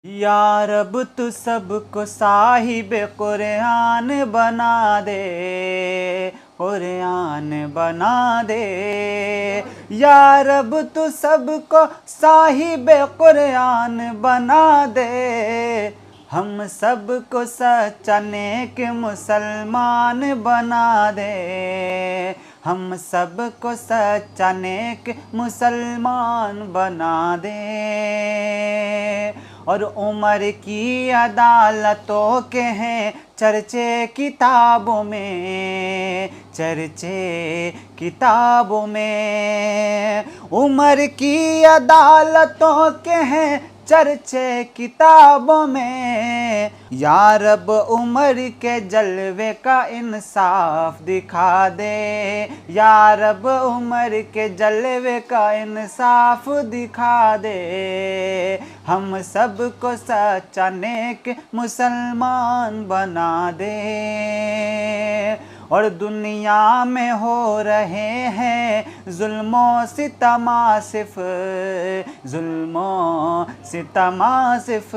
या रब तू सबको साहिबे कुरान बना दे, कुरान बना दे। या रब तू सबको साहिबे कुरान बना दे। हम सबको सच्चा नेक मुसलमान बना दे। हम सबको सच्चा नेक मुसलमान बना दे। और उमर की अदालतों के हैं चर्चे किताबों में, चर्चे किताबों में। उमर की अदालतों के हैं चर्चे किताबों में। या रब उमर के जलवे का इंसाफ दिखा दे। या रब उमर के जलवे का इंसाफ दिखा दे। हम सबको सच्चा नेक मुसलमान बना दे। और दुनिया में हो रहे हैं जुल्मों सितमा सिर्फ, जुल्मों सितमा सिर्फ।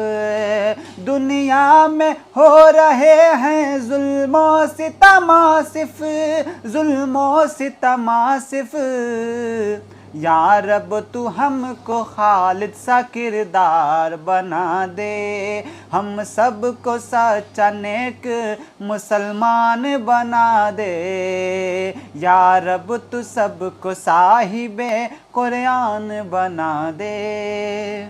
दुनिया में हो रहे हैं जुल्मों सितमा सिर्फ, जुल्मों सितमा सिर्फ। या रब तू हमको खालिद सा किरदार बना दे। हम सबको सच्चा नेक मुसलमान बना दे। या रब तू सबको साहिबे कुरान बना दे।